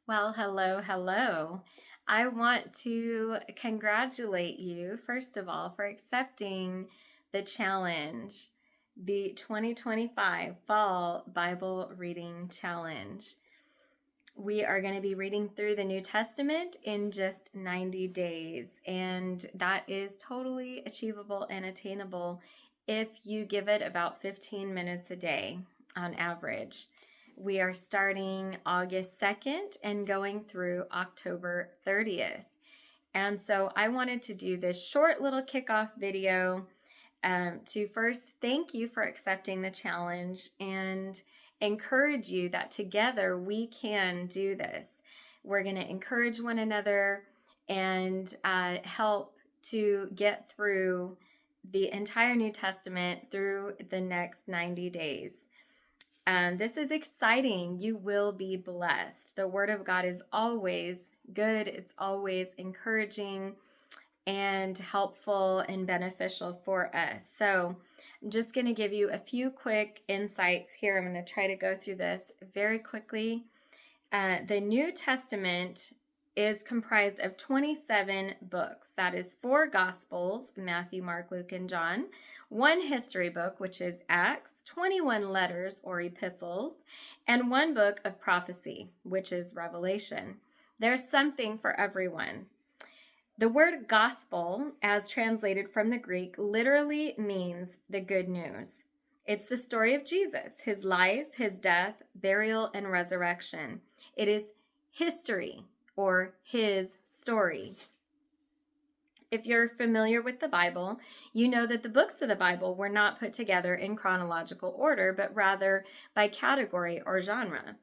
Well, hello, hello. I want to congratulate you, first of all, for accepting the challenge, the 2025 Fall Bible Reading Challenge. We are going to be reading through the New Testament in just 90 days, and that is totally achievable and attainable if you give it about 15 minutes a day on average. We are starting August 2nd and going through October 30th. And so I wanted to do this short little kickoff video to first thank you for accepting the challenge and encourage you that together we can do this. We're going to encourage one another and help to get through the entire New Testament through the next 90 days. This is exciting. You will be blessed. The Word of God is always good, it's always encouraging and helpful and beneficial for us. So I'm just going to give you a few quick insights here. I'm going to try to go through this very quickly. The New Testament is comprised of 27 books. That is 4 Gospels, Matthew, Mark, Luke, and John, 1 history book, which is Acts, 21 letters or epistles, and 1 book of prophecy, which is Revelation. There's something for everyone. The word gospel, as translated from the Greek, literally means the good news. It's the story of Jesus, his life, his death, burial, and resurrection. It is history or his story. If you're familiar with the Bible, you know that the books of the Bible were not put together in chronological order, but rather by category or genre.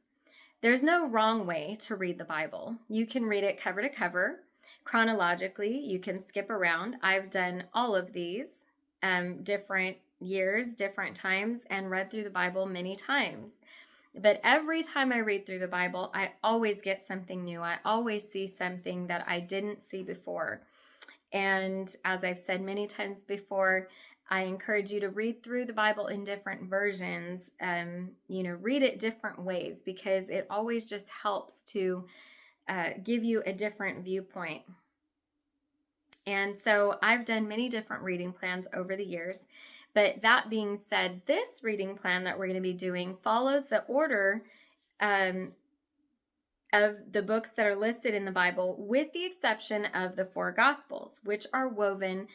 There's no wrong way to read the Bible. You can read it cover to cover. Chronologically, you can skip around. I've done all of these different years, different times, and read through the Bible many times. But every time I read through the Bible, I always get something new. I always see something that I didn't see before. And as I've said many times before, I encourage you to read through the Bible in different versions, read it different ways, because it always just helps to give you a different viewpoint. And so I've done many different reading plans over the years. But that being said, this reading plan that we're going to be doing follows the order of the books that are listed in the Bible, with the exception of the 4 Gospels, which are woven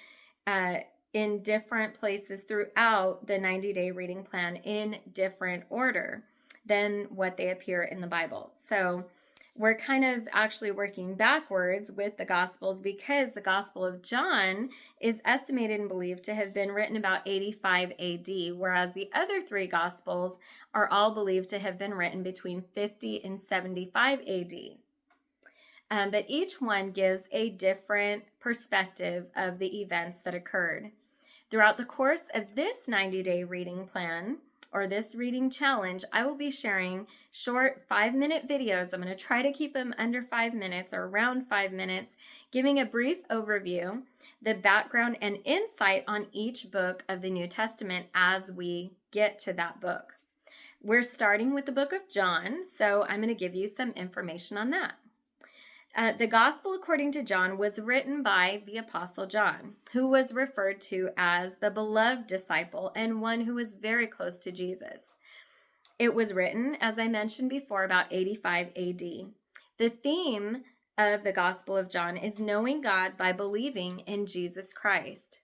in different places throughout the 90-day reading plan in different order than what they appear in the Bible. So we're kind of actually working backwards with the Gospels, because the Gospel of John is estimated and believed to have been written about 85 AD, whereas the other 3 Gospels are all believed to have been written between 50 and 75 AD. But each one gives a different perspective of the events that occurred. Throughout the course of this 90-day reading plan, or this reading challenge, I will be sharing short 5-minute videos. I'm going to try to keep them under 5 minutes or around 5 minutes, giving a brief overview, the background and insight on each book of the New Testament as we get to that book. We're starting with the book of John, so I'm going to give you some information on that. The Gospel according to John was written by the Apostle John, who was referred to as the beloved disciple and one who was very close to Jesus. It was written, as I mentioned before, about 85 AD. The theme of the Gospel of John is knowing God by believing in Jesus Christ.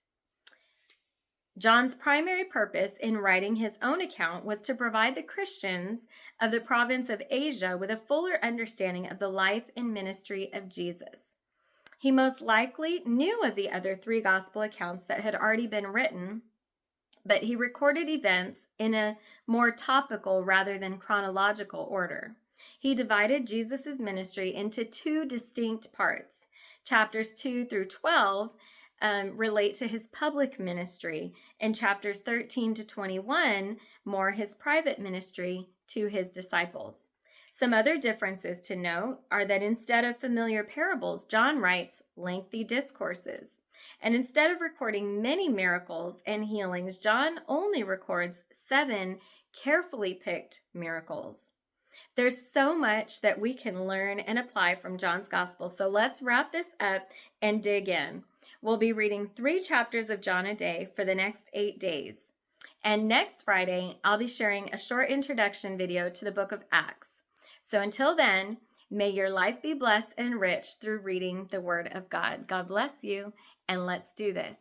John's primary purpose in writing his own account was to provide the Christians of the province of Asia with a fuller understanding of the life and ministry of Jesus. He most likely knew of the other 3 gospel accounts that had already been written, but he recorded events in a more topical rather than chronological order. He divided Jesus' ministry into 2 distinct parts. Chapters 2 through 12 relate to his public ministry, and chapters 13 to 21 more his private ministry to his disciples. Some other differences to note are that instead of familiar parables, John writes lengthy discourses. And instead of recording many miracles and healings, John only records 7 carefully picked miracles. There's so much that we can learn and apply from John's Gospel, so let's wrap this up and dig in. We'll be reading 3 chapters of John a day for the next 8 days. And next Friday, I'll be sharing a short introduction video to the book of Acts. So until then, may your life be blessed and enriched through reading the Word of God. God bless you, and let's do this.